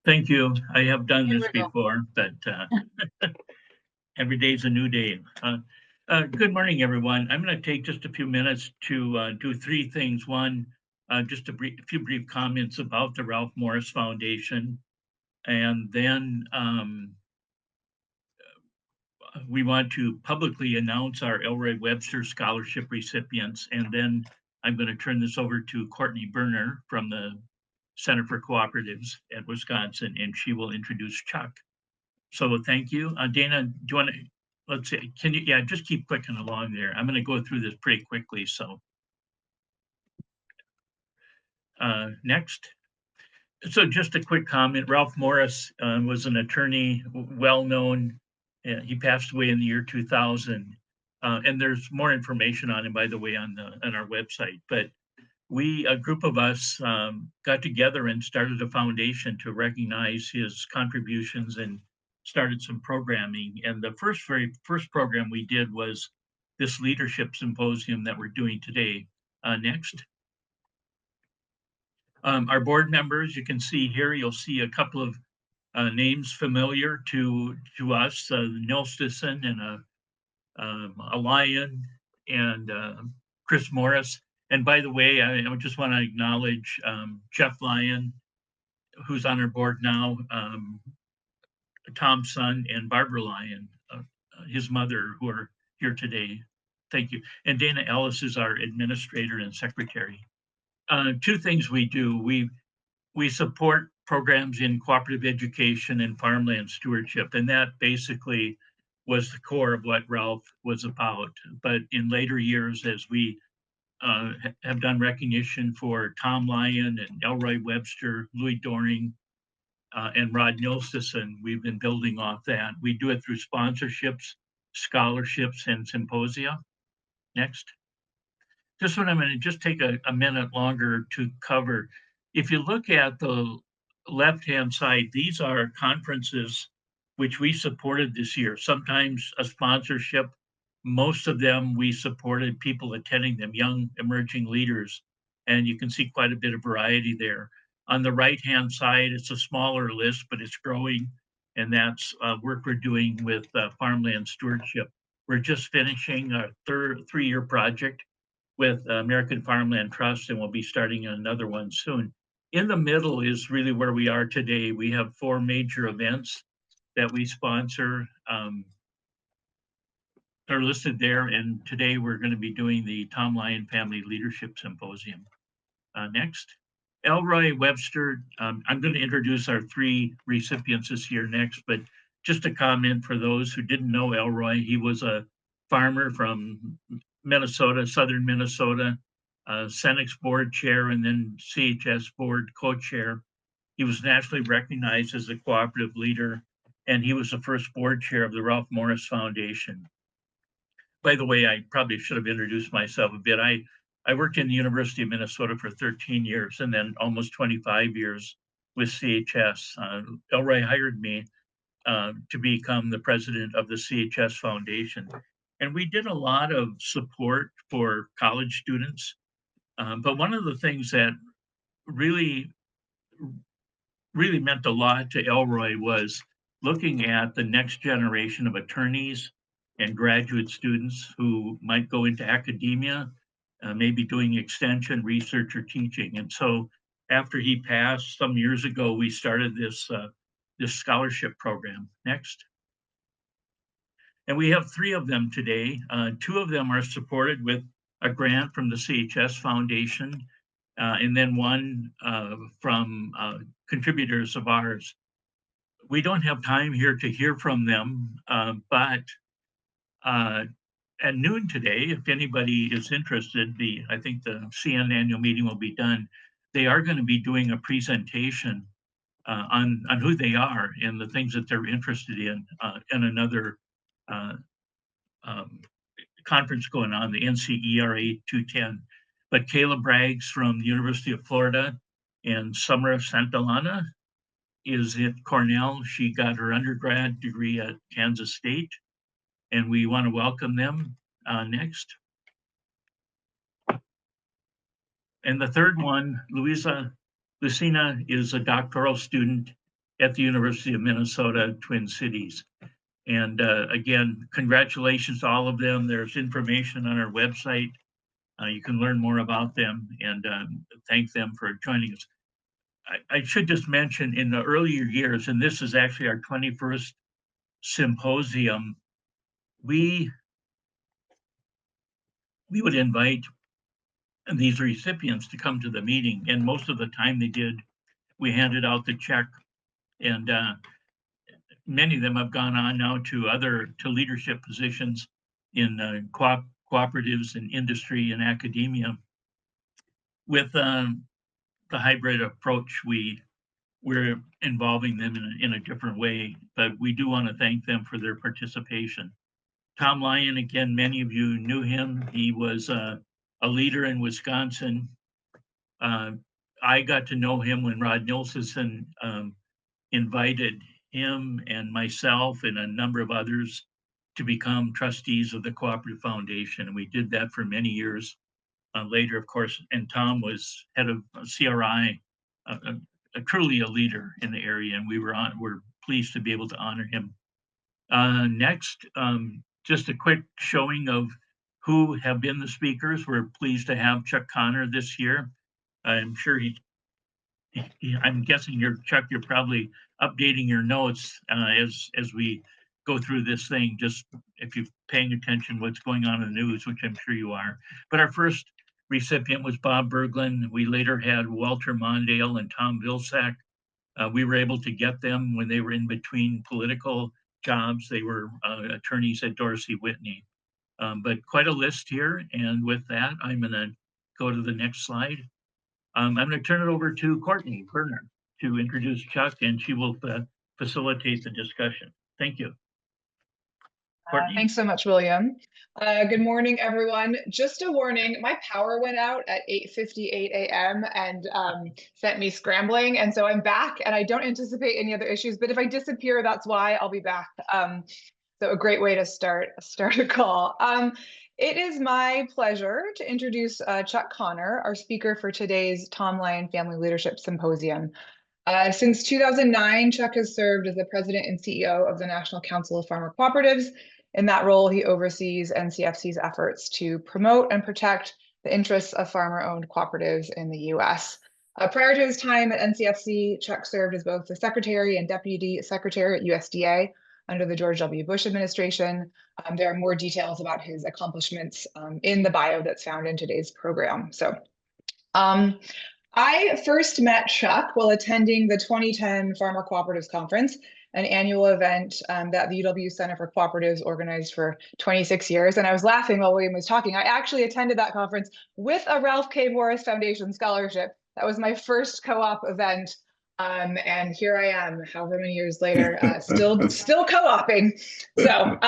Thank you. I have done There this we go. before, but every day is a new day. Good morning, everyone. I'm going to take just a few minutes to do three things. One, just a few brief comments about the Ralph Morris Foundation. And then we want to publicly announce our Elroy Webster Scholarship recipients. And then I'm going to turn this over to Courtney Berner from the Center for Cooperatives at Wisconsin, and she will introduce Chuck. So thank you. Dana, do you want to, let's see, can you, yeah, just keep clicking along there. I'm going to go through this pretty quickly. So next. So just a quick comment. Ralph Morris was an attorney, well-known. He passed away in the year 2000. And there's more information on him, by the way, on our website. But a group of us got together and started a foundation to recognize his contributions and started some programming. And the very first program we did was this leadership symposium that we're doing today. Next. Our board members, you can see here, you'll see a couple of names familiar to us, Neil Stisson and a Lyon and Chris Morris. And by the way, I just want to acknowledge Jeff Lyon, who's on our board now, Tom's son, and Barbara Lyon, his mother, who are here today. Thank you. And Dana Ellis is our administrator and secretary. Two things we do. We support programs in cooperative education and farmland stewardship, and that basically was the core of what Ralph was about. But in later years, as we have done recognition for Tom Lyon and Elroy Webster, Louis Doring, and Rod Nilsison, we've been building off that. We do it through sponsorships, scholarships, and symposia. Next. This one I'm going to just take a minute longer to cover. If you look at the left-hand side, these are conferences which we supported this year, sometimes a sponsorship. Most of them we supported people attending them, young emerging leaders, and you can see quite a bit of variety there. On the right-hand side, it's a smaller list, but it's growing, and that's work we're doing with farmland stewardship. We're just finishing a three-year project with American Farmland Trust, and we'll be starting another one soon. In the middle is really where we are today. We have 4 major events that we sponsor. They're listed there, and today we're going to be doing the Tom Lyon Family Leadership Symposium. Next. Elroy Webster, I'm going to introduce our 3 recipients this year next, but just a comment for those who didn't know Elroy, he was a farmer from Minnesota, southern Minnesota, Senex board chair, and then CHS board co-chair. He was nationally recognized as a cooperative leader, and he was the first board chair of the Ralph Morris Foundation. By the way, I probably should have introduced myself a bit. I worked in the University of Minnesota for 13 years and then almost 25 years with CHS. Elroy hired me to become the president of the CHS Foundation. And we did a lot of support for college students. But one of the things that really meant a lot to Elroy was looking at the next generation of attorneys and graduate students who might go into academia, maybe doing extension, research, or teaching. And so after he passed some years ago, we started this scholarship program. Next. And we have 3 of them today. 2 of them are supported with a grant from the CHS Foundation, and then one from contributors of ours. We don't have time here to hear from them, but at noon today, if anybody is interested, I think the CN annual meeting will be done. They are going to be doing a presentation on who they are and the things that they're interested in another conference going on, the NCERA 210. But Kayla Braggs from the University of Florida and Summer Santillana is at Cornell. She got her undergrad degree at Kansas State, and we want to welcome them. Next. And the third one, Lucina, is a doctoral student at the University of Minnesota, Twin Cities. And again, congratulations to all of them. There's information on our website. You can learn more about them, and thank them for joining us. I should just mention in the earlier years, and this is actually our 21st symposium, we would invite these recipients to come to the meeting, and most of the time they did. We handed out the check, and many of them have gone on now to leadership positions in cooperatives and industry and academia. With the hybrid approach, we're involving them in a different way, but we do want to thank them for their participation. Tom Lyon, again, many of you knew him. He was a leader in Wisconsin. I got to know him when Rod Nilsson invited him and myself and a number of others to become trustees of the Cooperative Foundation. And we did that for many years. Later, of course, and Tom was head of CRI, truly a leader in the area, and we're pleased to be able to honor him. Next, just a quick showing of who have been the speakers. We're pleased to have Chuck Connor this year. I'm sure I'm guessing Chuck, you're probably updating your notes as we go through this thing, just if you're paying attention what's going on in the news, which I'm sure you are. But our first recipient was Bob Berglund. We later had Walter Mondale and Tom Vilsack. We were able to get them when they were in between political jobs. They were attorneys at Dorsey Whitney. But quite a list here. And with that, I'm going to go to the next slide. I'm going to turn it over to Courtney Berner to introduce Chuck, and she will facilitate the discussion. Thank you. Thanks so much, William. Good morning, everyone. Just a warning, my power went out at 8:58 a.m. and sent me scrambling. And so I'm back and I don't anticipate any other issues, but if I disappear, that's why. I'll be back. So a great way to start a call. It is my pleasure to introduce Chuck Connor, our speaker for today's Tom Lyon Family Leadership Symposium. Since 2009, Chuck has served as the president and CEO of the National Council of Farmer Cooperatives. In that role, he oversees NCFC's efforts to promote and protect the interests of farmer-owned cooperatives in the U.S. Prior to his time at NCFC, Chuck served as both the secretary and deputy secretary at USDA under the George W. Bush administration. There are more details about his accomplishments in the bio that's found in today's program. So I first met Chuck while attending the 2010 Farmer Cooperatives Conference, an annual event that the UW Center for Cooperatives organized for 26 years. And I was laughing while William was talking. I actually attended that conference with a Ralph K. Morris Foundation scholarship. That was my first co-op event. And here I am, however many years later, still co-oping. So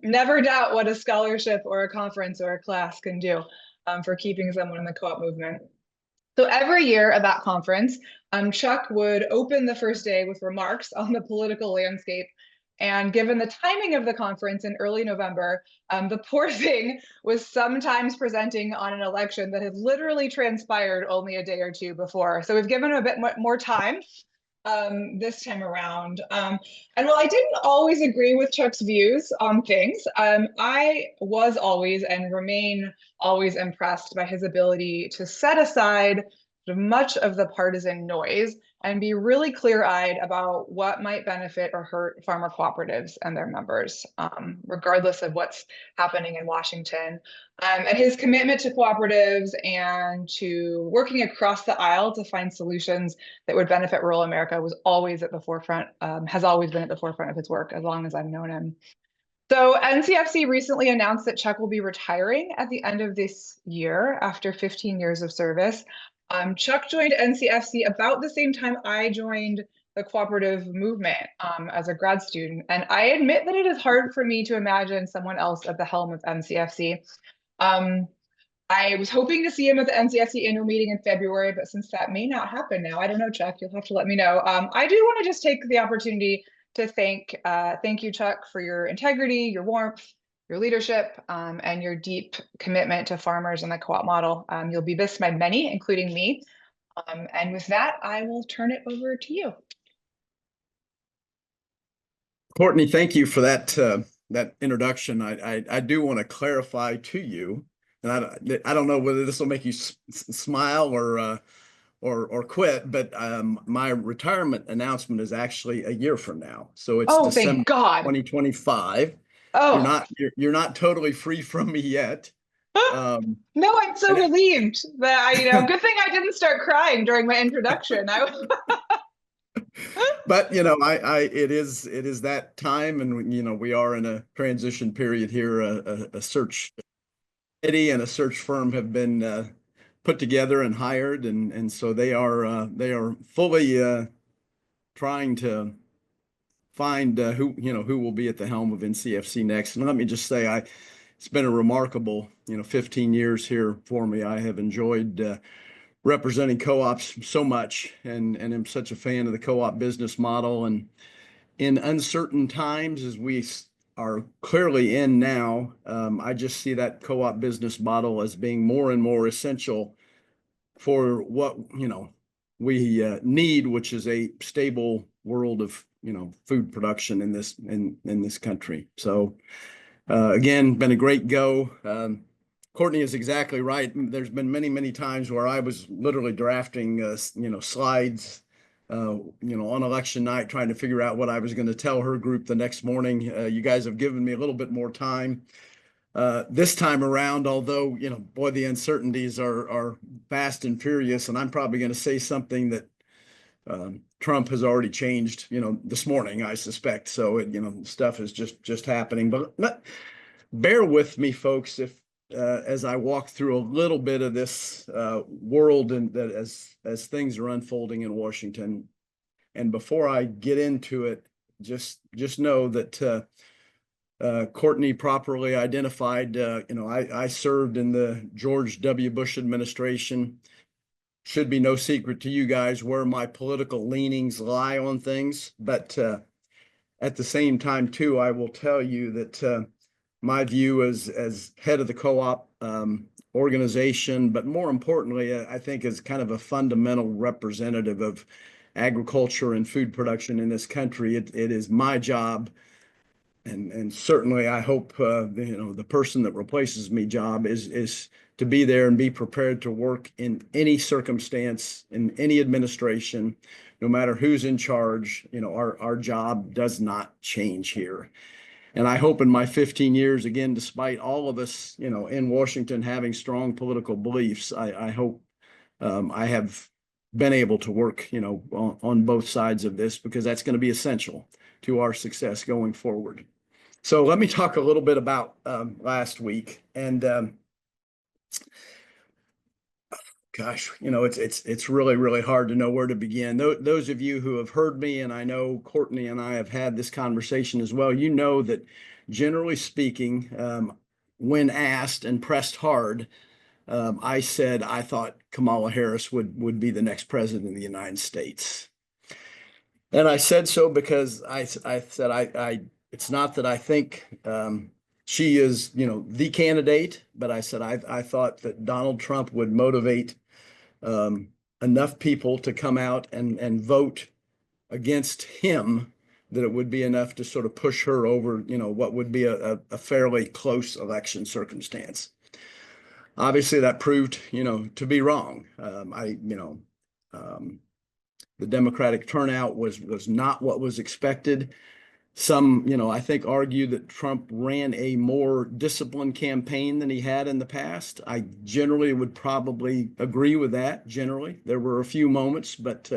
never doubt what a scholarship or a conference or a class can do for keeping someone in the co-op movement. So every year at that conference, Chuck would open the first day with remarks on the political landscape. And given the timing of the conference in early November, the poor thing was sometimes presenting on an election that had literally transpired only a day or two before. So we've given him a bit more time this time around. And while I didn't always agree with Chuck's views on things, I was always and remain always impressed by his ability to set aside much of the partisan noise and be really clear-eyed about what might benefit or hurt farmer cooperatives and their members, regardless of what's happening in Washington. And his commitment to cooperatives and to working across the aisle to find solutions that would benefit rural America was always at the forefront, has always been at the forefront of his work as long as I've known him. So NCFC recently announced that Chuck will be retiring at the end of this year after 15 years of service. Chuck joined NCFC about the same time I joined the cooperative movement as a grad student. And I admit that it is hard for me to imagine someone else at the helm of NCFC. I was hoping to see him at the NCFC annual meeting in February, but since that may not happen now, I don't know, Chuck, you'll have to let me know. I do want to just take the opportunity to thank you, Chuck, for your integrity, your warmth, your leadership, and your deep commitment to farmers and the co-op model. You'll be missed by many, including me. And with that, I will turn it over to you. Courtney, thank you for that introduction. I do want to clarify to you, and I don't know whether this will make you smile or quit, but my retirement announcement is actually a year from now, so it's Oh, December thank God. 2025. You're Oh, not you're not totally free from me yet. Um, no, I'm so and relieved that good thing I didn't start crying during my introduction. but it is that time, and we are in a transition period here. A search committee and a search firm have been put together and hired, and so they are fully trying to find who will be at the helm of NCFC next. And let me just say, it's been a remarkable 15 years here for me. I have enjoyed representing co-ops so much, and am such a fan of the co-op business model. And in uncertain times, as we are clearly in now, I just see that co-op business model as being more and more essential for what we need, which is a stable world of food production in this country. So again, been a great go. Courtney is exactly right. There's been many times where I was literally drafting slides on election night, trying to figure out what I was going to tell her group the next morning. You guys have given me a little bit more time this time around, although, boy, the uncertainties are fast and furious, and I'm probably going to say something that Trump has already changed, this morning, I suspect. So, stuff is just happening. But bear with me, folks, if as I walk through a little bit of this world, and that as things are unfolding in Washington. And before I get into it, just know that Courtney properly identified. I served in the George W. Bush administration. Should be no secret to you guys where my political leanings lie on things, but at the same time, too, I will tell you that my view as head of the co-op organization, but more importantly, I think as kind of a fundamental representative of agriculture and food production in this country, it is my job, and certainly I hope the person that replaces me job is to be there and be prepared to work in any circumstance, in any administration, no matter who's in charge. Our job does not change here. And I hope in my 15 years, again, despite all of us, in Washington having strong political beliefs, I hope I have been able to work, on both sides of this, because that's going to be essential to our success going forward. So let me talk a little bit about last week. And gosh, it's really hard to know where to begin. Those of you who have heard me, and I know Courtney and I have had this conversation as well, that generally speaking, when asked and pressed hard, I said I thought Kamala Harris would be the next president of the United States. And I said so because I said it's not that I think she is the candidate, but I said I thought that Donald Trump would motivate enough people to come out and vote against him, that it would be enough to sort of push her over, what would be a fairly close election circumstance. Obviously, that proved, to be wrong. The Democratic turnout was not what was expected. Some, I think, argue that Trump ran a more disciplined campaign than he had in the past. I generally would probably agree with that. Generally, there were a few moments, but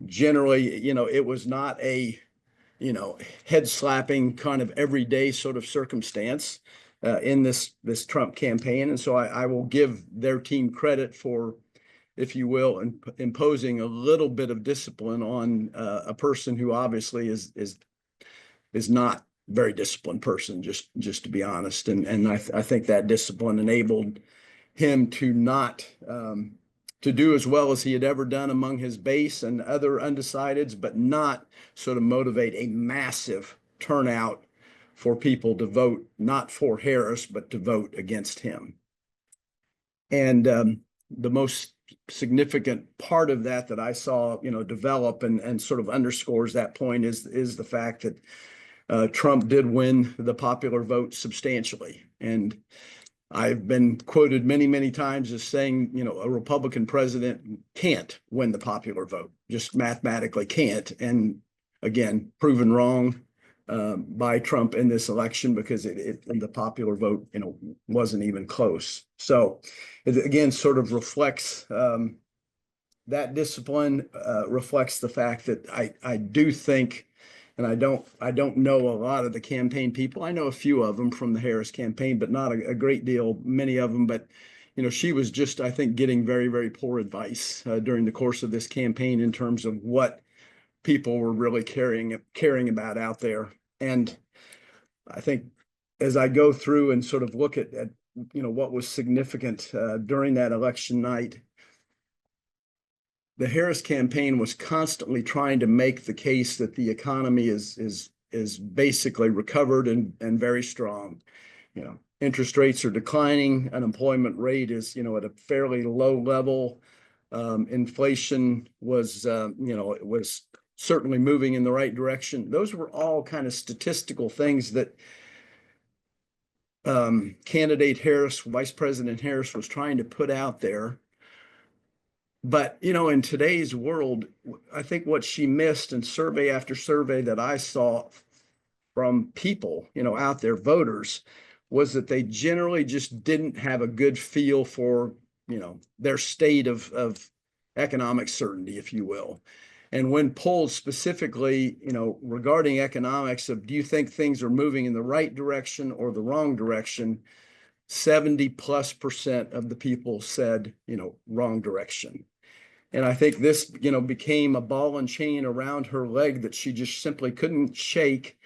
generally, it was not a, head slapping kind of everyday sort of circumstance in this Trump campaign. And so I will give their team credit for, if you will, imposing a little bit of discipline on a person who obviously is not a very disciplined person, just to be honest. And I think that discipline enabled him to not to do as well as he had ever done among his base and other undecideds, but not sort of motivate a massive turnout for people to vote not for Harris, but to vote against him. And the most significant part of that I saw, develop and sort of underscores that point is the fact that Trump did win the popular vote substantially. And I've been quoted many, many times as saying, a Republican president can't win the popular vote, just mathematically can't. And again, proven wrong by Trump in this election, because the popular vote, wasn't even close. So it again sort of reflects that discipline, reflects the fact that I do think, and I don't know a lot of the campaign people. I know a few of them from the Harris campaign, but not a great deal, many of them. But she was just, I think, getting very, very poor advice during the course of this campaign in terms of what people were really caring about out there. And I think as I go through and sort of look at what was significant during that election night, the Harris campaign was constantly trying to make the case that the economy is basically recovered and very strong. Interest rates are declining, unemployment rate is at a fairly low level. Inflation was it was certainly moving in the right direction. Those were all kind of statistical things that candidate Harris, Vice President Harris, was trying to put out there. But, in today's world, I think what she missed in survey after survey that I saw from people, out there, voters, was that they generally just didn't have a good feel for, their state of economic certainty, if you will. And when polled specifically, regarding economics of, do you think things are moving in the right direction or the wrong direction, 70+% of the people said, wrong direction. And I think this, became a ball and chain around her leg that she just simply couldn't shake.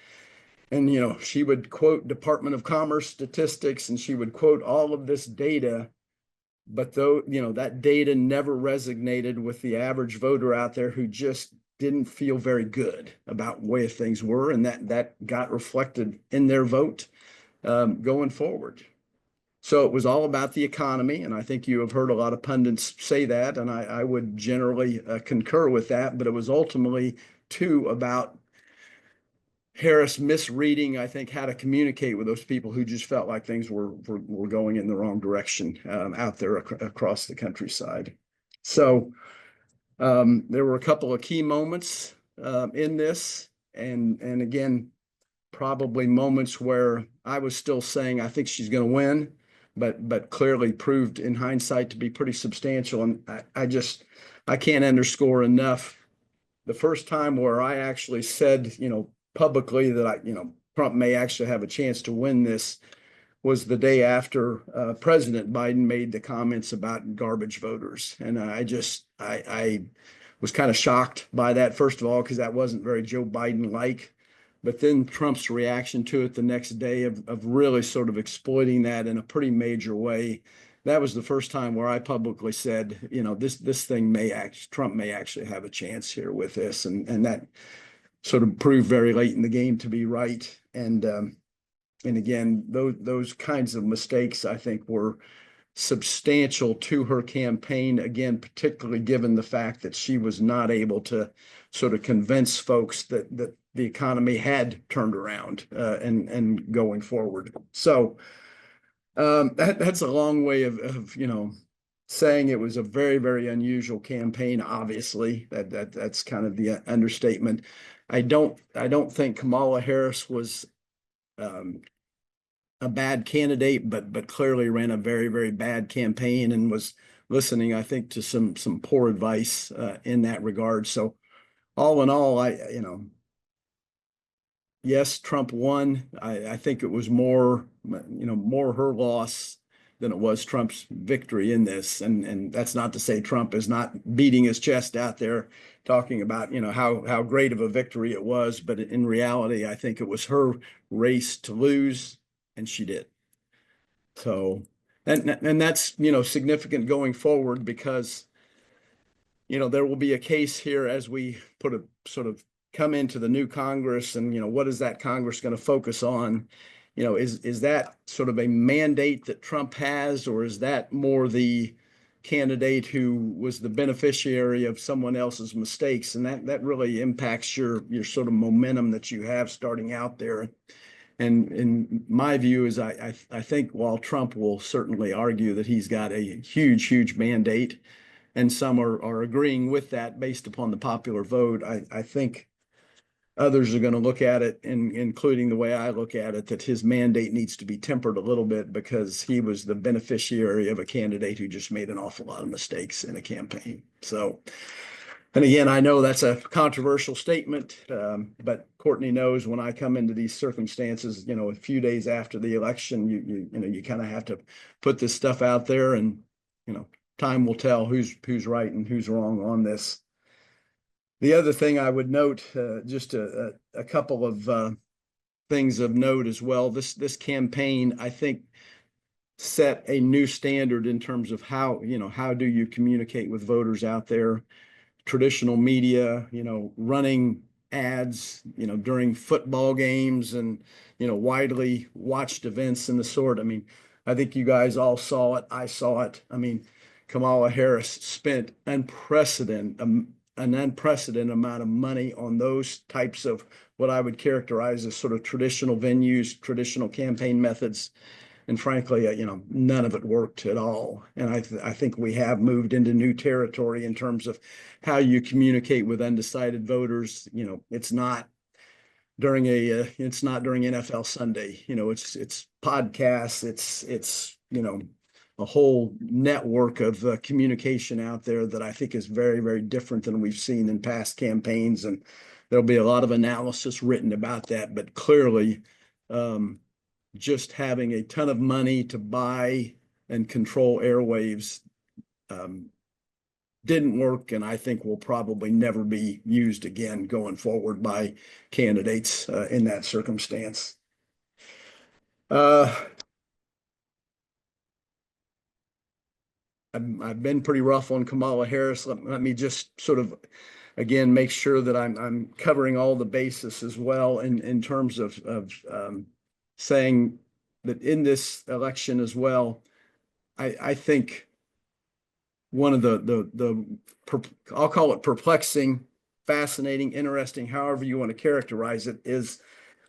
And, she would quote Department of Commerce statistics, and she would quote all of this data. But though, that data never resonated with the average voter out there, who just didn't feel very good about the way things were. And that got reflected in their vote going forward. So it was all about the economy, and I think you have heard a lot of pundits say that, and I would generally concur with that. But it was ultimately, too, about Harris misreading, I think, how to communicate with those people who just felt like things were going in the wrong direction out there across the countryside. So there were a couple of key moments in this, and again, probably moments where I was still saying I think she's going to win, but clearly proved in hindsight to be pretty substantial. And I can't underscore enough the first time where I actually said, publicly that Trump may actually have a chance to win this was the day after President Biden made the comments about garbage voters. And I was kind of shocked by that, first of all, because that wasn't very Joe Biden-like. But then Trump's reaction to it the next day of really sort of exploiting that in a pretty major way. That was the first time where I publicly said, this thing Trump may actually have a chance here with this. And that sort of proved very late in the game to be right. And again, those kinds of mistakes, I think, were substantial to her campaign, again, particularly given the fact that she was not able to sort of convince folks that the economy had turned around and going forward. So that's a long way of saying it was a very, very unusual campaign. Obviously, that's kind of the understatement. I don't think Kamala Harris was a bad candidate, but clearly ran a very, very bad campaign and was listening, I think, to some poor advice in that regard. So all in all, yes, Trump won. I think it was more her loss than it was Trump's victory in this. And that's not to say Trump is not beating his chest out there talking about, how great of a victory it was. But in reality, I think it was her race to lose, and she did. So, and that's, significant going forward, because, there will be a case here as we put a sort of come into the new Congress, and, what is that Congress going to focus on? Is that sort of a mandate that Trump has, or is that more the, candidate who was the beneficiary of someone else's mistakes, and that really impacts your sort of momentum that you have starting out there. And in my view is I think while Trump will certainly argue that he's got a huge mandate, and some are agreeing with that based upon the popular vote, I think others are going to look at it, including the way I look at it, that his mandate needs to be tempered a little bit because he was the beneficiary of a candidate who just made an awful lot of mistakes in a campaign. So, and again, I know that's a controversial statement, but Courtney knows when I come into these circumstances, a few days after the election, you kind of have to put this stuff out there, and time will tell who's right and who's wrong on this. The other thing I would note, just a couple of things of note as well. This campaign, I think, set a new standard in terms of how do you communicate with voters out there. Traditional media, running ads, during football games and, widely watched events and the sort. I mean, I think you guys all saw it. I saw it. I mean, Kamala Harris spent an unprecedented amount of money on those types of what I would characterize as sort of traditional venues, traditional campaign methods. And frankly, none of it worked at all. And I think we have moved into new territory in terms of how you communicate with undecided voters. It's not during NFL Sunday. It's podcasts. It's a whole network of communication out there that I think is very different than we've seen in past campaigns. And there'll be a lot of analysis written about that. But clearly, just having a ton of money to buy and control airwaves didn't work, and I think will probably never be used again going forward by candidates in that circumstance. I've been pretty rough on Kamala Harris. Let me just sort of, again, make sure that I'm covering all the bases as well in terms of saying that in this election as well, I think one of the I'll call it perplexing, fascinating, interesting, however you want to characterize it, is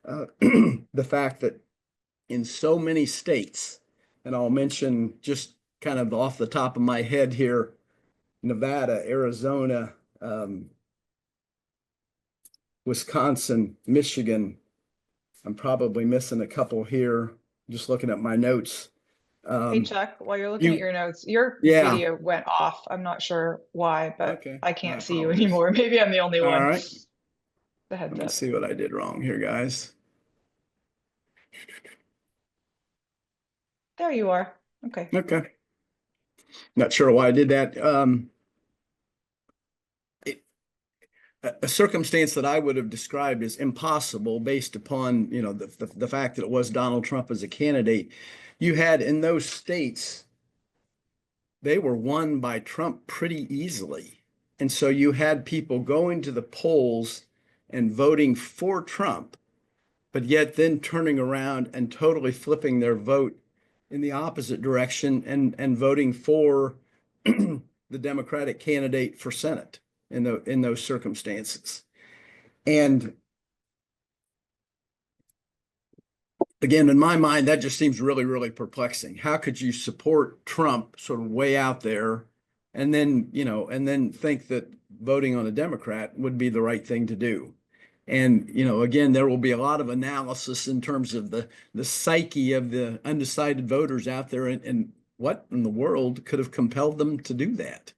the fact that in so many states, and I'll mention just kind of off the top of my head here, Nevada, Arizona, Wisconsin, Michigan. I'm probably missing a couple here, just looking at my notes. Hey, Chuck, while you're looking at your notes, your Yeah. video went off. I'm not sure why, but Okay. I can't My see you apologies. anymore. Maybe I'm the only All one. right. The heads Let me up. see what I did wrong here, guys. There you are. Okay. Okay. Not sure why I did that. A circumstance that I would have described as impossible based upon, the fact that it was Donald Trump as a candidate. You had in those states, they were won by Trump pretty easily. And so you had people going to the polls and voting for Trump, but yet then turning around and totally flipping their vote in the opposite direction and voting for the Democratic candidate for Senate in those circumstances. And again, in my mind, that just seems really perplexing. How could you support Trump sort of way out there and then think that voting on a Democrat would be the right thing to do? And, again, there will be a lot of analysis in terms of the psyche of the undecided voters out there and what in the world could have compelled them to do that.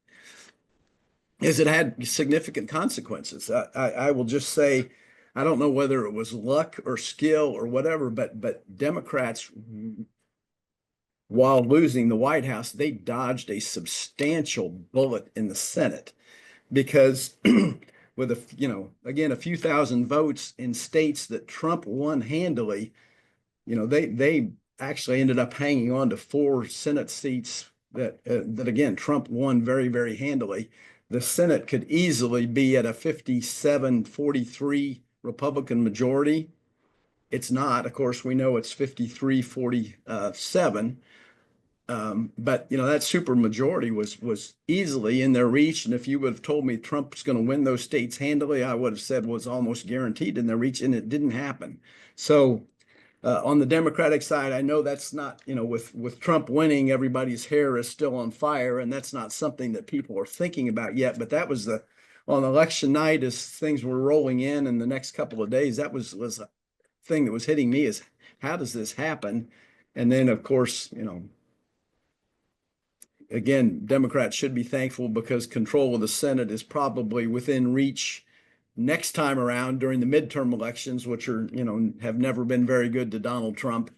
Is it had significant consequences. I will just say, I don't know whether it was luck or skill or whatever, but Democrats, while losing the White House, they dodged a substantial bullet in the Senate because with a few thousand votes in states that Trump won handily, they actually ended up hanging on to 4 Senate seats that again Trump won very handily. The Senate could easily be at a 57-43 Republican majority. It's not. Of course, we know it's 53-47. But that super majority was easily in their reach. And if you would have told me Trump was going to win those states handily, I would have said was almost guaranteed in their reach, and it didn't happen. So on the Democratic side, I know that's not, with Trump winning, everybody's hair is still on fire, and that's not something that people are thinking about yet. But that was on election night, as things were rolling in the next couple of days, that was a thing that was hitting me, is how does this happen? And then, of course, again, Democrats should be thankful because control of the Senate is probably within reach next time around during the midterm elections, which are, have never been very good to Donald Trump.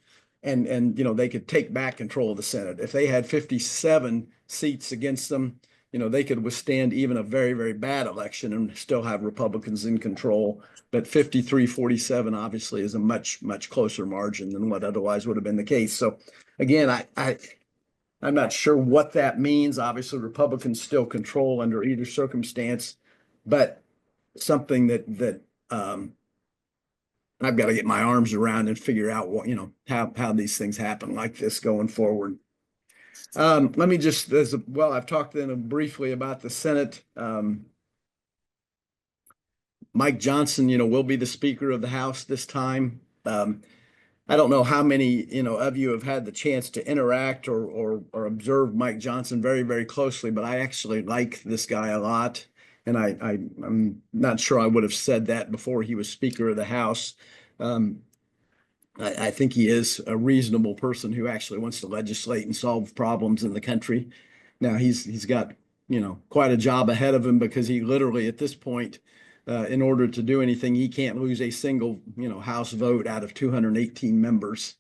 And they could take back control of the Senate. If they had 57 seats against them, they could withstand even a very, very bad election and still have Republicans in control. But 53-47 obviously is a much, much closer margin than what otherwise would have been the case. So again, I'm not sure what that means. Obviously, Republicans still control under either circumstance, but something that I've got to get my arms around and figure out what, how these things happen like this going forward. Let me just, I've talked then briefly about the Senate. Mike Johnson, will be the Speaker of the House this time. I don't know how many, of you have had the chance to interact or observe Mike Johnson very, very closely, but I actually like this guy a lot. And I'm not sure I would have said that before he was Speaker of the House. I think he is a reasonable person who actually wants to legislate and solve problems in the country. Now he's got, quite a job ahead of him, because he literally at this point, in order to do anything, he can't lose a single, House vote out of 218 members.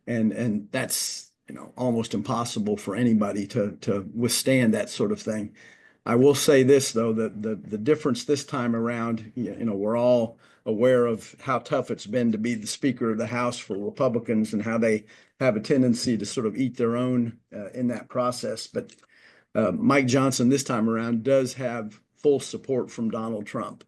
And that's, almost impossible for anybody to withstand that sort of thing. I will say this, though, that the difference this time around, we're all aware of how tough it's been to be the Speaker of the House for Republicans and how they have a tendency to sort of eat their own in that process. But Mike Johnson this time around does have full support from Donald Trump.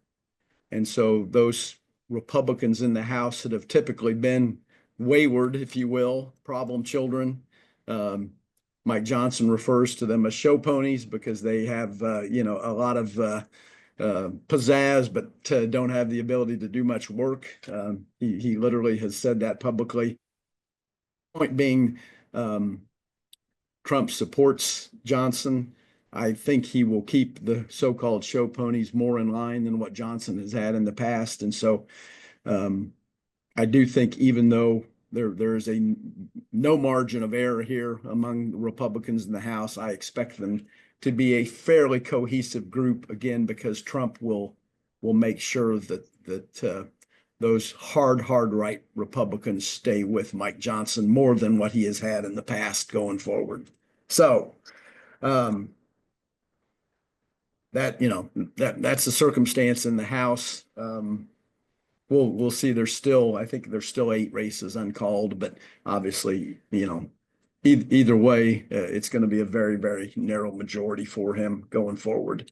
And so those Republicans in the House that have typically been wayward, if you will, problem children, Mike Johnson refers to them as show ponies because they have, a lot of pizzazz, but don't have the ability to do much work. He literally has said that publicly. Point being, Trump supports Johnson. I think he will keep the so-called show ponies more in line than what Johnson has had in the past. And so I do think, even though there is no margin of error here among the Republicans in the House, I expect them to be a fairly cohesive group, again, because Trump will make sure that those hard right Republicans stay with Mike Johnson more than what he has had in the past going forward. So that's the circumstance in the House. We'll see. I think there's still 8 races uncalled, but obviously, either way, it's going to be a very, very narrow majority for him going forward.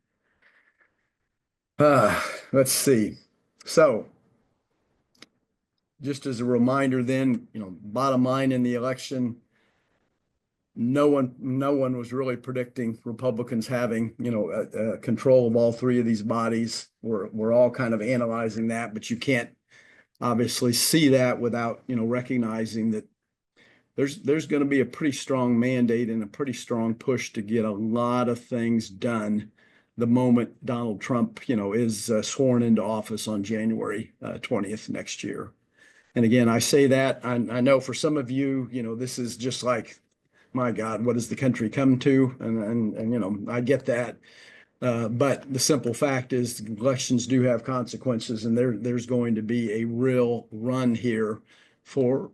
Let's see. So just as a reminder then, bottom line in the election, no one was really predicting Republicans having, control of all 3 of these bodies. We're all kind of analyzing that, but you can't obviously see that without, recognizing that there's going to be a pretty strong mandate and a pretty strong push to get a lot of things done the moment Donald Trump, is sworn into office on January 20th next year. And again, I say that I know for some of you, this is just like, my God, what has the country come to? And I get that. But the simple fact is elections do have consequences, and there's going to be a real run here for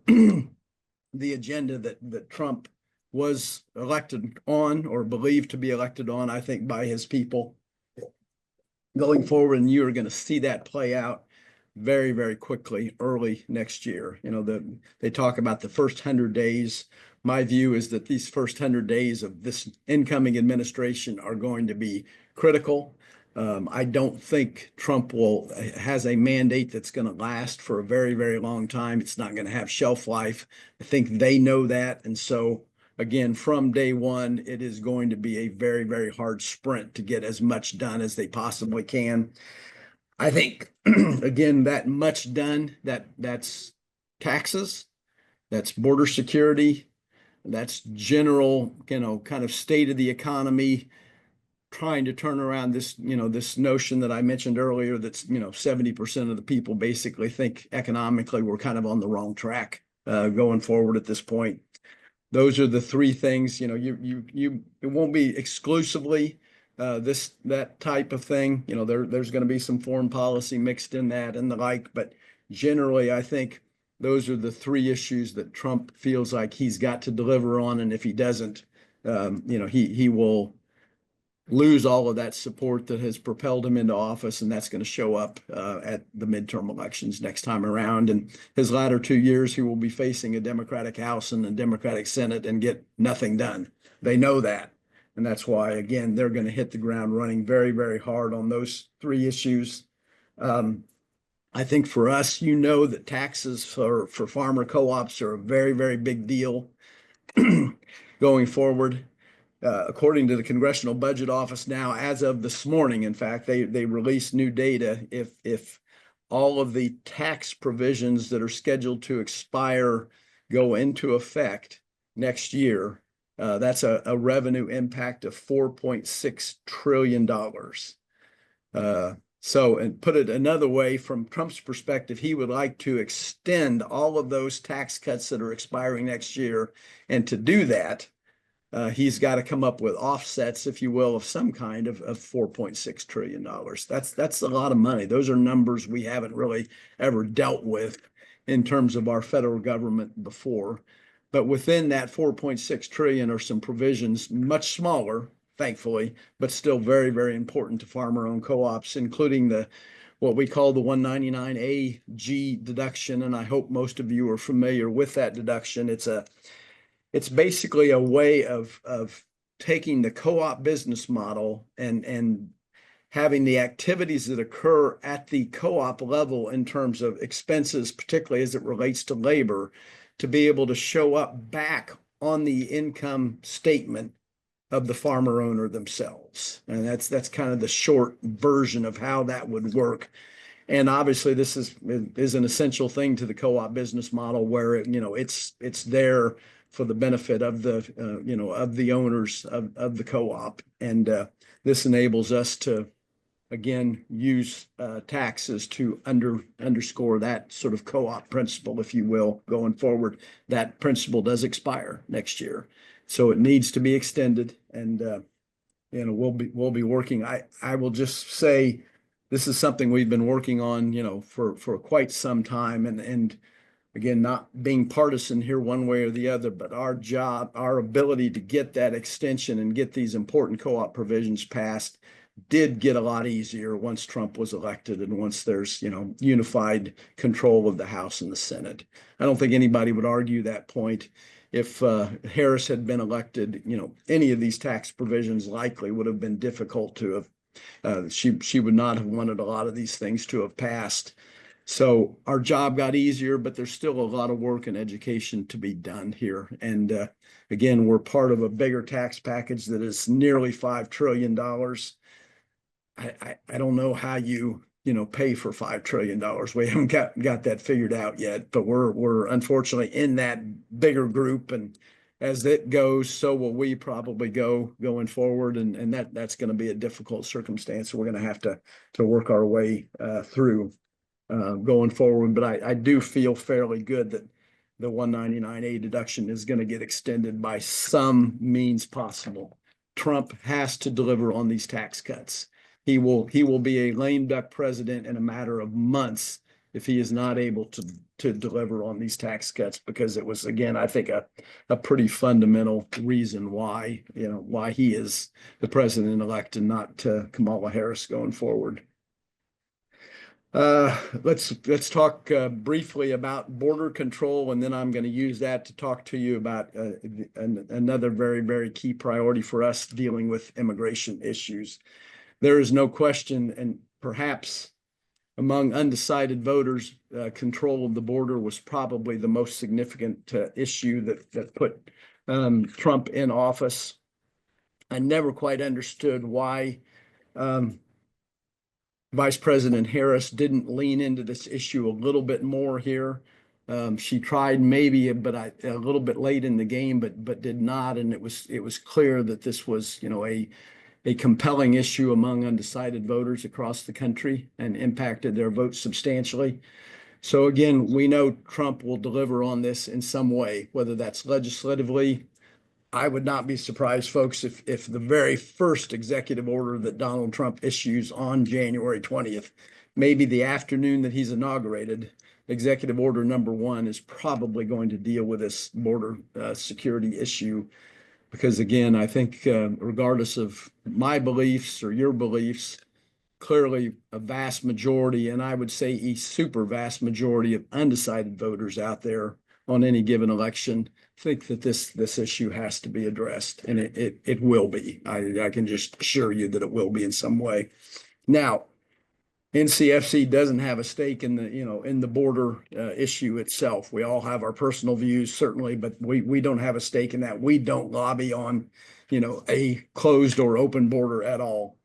the agenda that Trump was elected on, or believed to be elected on, I think, by his people going forward. And you are going to see that play out very, very quickly early next year. They talk about the first 100 days. My view is that these first 100 days of this incoming administration are going to be critical. I don't think Trump has a mandate that's going to last for a very, very long time. It's not going to have shelf life. I think they know that. And so again, from day one, it is going to be a very, very hard sprint to get as much done as they possibly can. I think, again, that much done, that's taxes, that's border security, that's general, kind of state of the economy, trying to turn around this, this notion that I mentioned earlier that's, 70% of the people basically think economically we're kind of on the wrong track going forward at this point. Those are the three things, it won't be exclusively that type of thing. There's going to be some foreign policy mixed in that and the like, but generally, I think those are the three issues that Trump feels like he's got to deliver on. And if he doesn't, he will lose all of that support that has propelled him into office, and that's going to show up at the midterm elections next time around. And his latter 2 years, he will be facing a Democratic House and a Democratic Senate and get nothing done. They know that. And that's why, again, they're going to hit the ground running very, very hard on those three issues. I think for us, that taxes for farmer co-ops are a very, very big deal going forward. According to the Congressional Budget Office now, as of this morning, in fact, they released new data. If all of the tax provisions that are scheduled to expire go into effect next year, that's a revenue impact of $4.6 trillion. So, and put it another way, from Trump's perspective, he would like to extend all of those tax cuts that are expiring next year. And to do that, he's got to come up with offsets, if you will, of some kind of $4.6 trillion. That's a lot of money. Those are numbers we haven't really ever dealt with in terms of our federal government before. But within that 4.6 trillion are some provisions, much smaller, thankfully, but still very, very important to farmer-owned co-ops, including what we call the 199A-G deduction. And I hope most of you are familiar with that deduction. It's basically a way of taking the co-op business model and having the activities that occur at the co-op level in terms of expenses, particularly as it relates to labor, to be able to show up back on the income statement of the farmer owner themselves. And that's kind of the short version of how that would work. And obviously, this is an essential thing to the co-op business model, where it's there for the benefit of the owners of the co-op. And this enables us to, again, use taxes to underscore that sort of co-op principle, if you will, going forward. That principle does expire next year, so it needs to be extended. And we'll be working. I will just say, this is something we've been working on, for quite some time. And again, not being partisan here one way or the other, but our ability to get that extension and get these important co-op provisions passed did get a lot easier once Trump was elected and once there's, unified control of the House and the Senate. I don't think anybody would argue that point. If Harris had been elected, any of these tax provisions likely would have been difficult to have. She would not have wanted a lot of these things to have passed. So our job got easier, but there's still a lot of work and education to be done here. And again, we're part of a bigger tax package that is nearly $5 trillion. I don't know how you pay for $5 trillion. We haven't got that figured out yet, but we're unfortunately in that bigger group. And as it goes, so will we probably going forward. And that's going to be a difficult circumstance. We're going to have to work our way through going forward. But I do feel fairly good that the 199A deduction is going to get extended by some means possible. Trump has to deliver on these tax cuts. He will be a lame duck president in a matter of months if he is not able to deliver on these tax cuts, because it was, again, I think a pretty fundamental reason why he is the president-elect and not Kamala Harris going forward. Let's talk briefly about border control, and then I'm going to use that to talk to you about another very, very key priority for us, dealing with immigration issues. There is no question, and perhaps among undecided voters, control of the border was probably the most significant issue that put Trump in office. I never quite understood why Vice President Harris didn't lean into this issue a little bit more here. She tried maybe, but a little bit late in the game, but did not. And it was clear that this was, a compelling issue among undecided voters across the country and impacted their votes substantially. So again, we know Trump will deliver on this in some way, whether that's legislatively. I would not be surprised, folks, if the very first executive order that Donald Trump issues on January 20th, maybe the afternoon that he's inaugurated, executive order number 1 is probably going to deal with this border security issue. Because again, I think regardless of my beliefs or your beliefs, clearly a vast majority, and I would say a super vast majority of undecided voters out there on any given election think that this issue has to be addressed, and it will be. I can just assure you that it will be in some way. Now, NCFC doesn't have a stake in the border issue itself. We all have our personal views, certainly, but we don't have a stake in that. We don't lobby on, a closed or open border at all.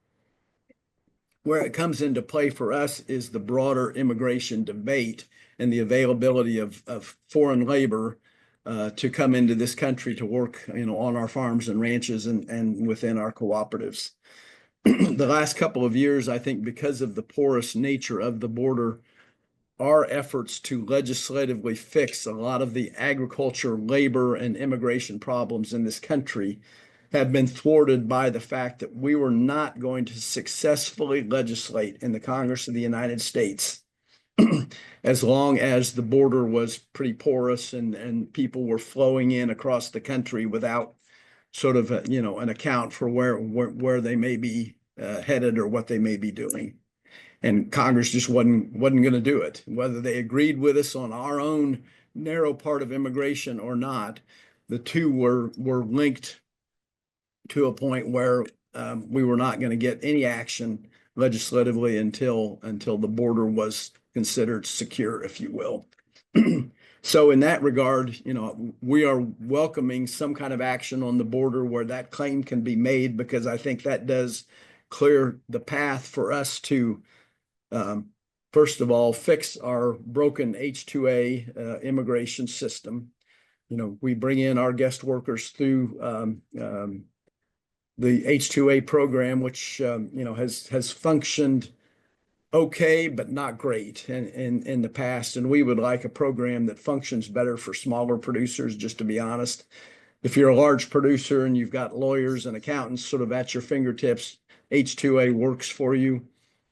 Where it comes into play for us is the broader immigration debate and the availability of foreign labor to come into this country to work, on our farms and ranches and within our cooperatives. The last couple of years, I think because of the porous nature of the border, our efforts to legislatively fix a lot of the agriculture, labor, and immigration problems in this country have been thwarted by the fact that we were not going to successfully legislate in the Congress of the United States as long as the border was pretty porous and people were flowing in across the country without sort of an account for where they may be headed or what they may be doing. And Congress just wasn't going to do it, whether they agreed with us on our own narrow part of immigration or not. The two were linked to a point where we were not going to get any action legislatively until the border was considered secure, if you will. So in that regard, we are welcoming some kind of action on the border where that claim can be made, because I think that does clear the path for us to, first of all, fix our broken H-2A immigration system. We bring in our guest workers through the H-2A program, which has functioned okay, but not great in the past. And we would like a program that functions better for smaller producers, just to be honest. If you're a large producer and you've got lawyers and accountants sort of at your fingertips, H-2A works for you.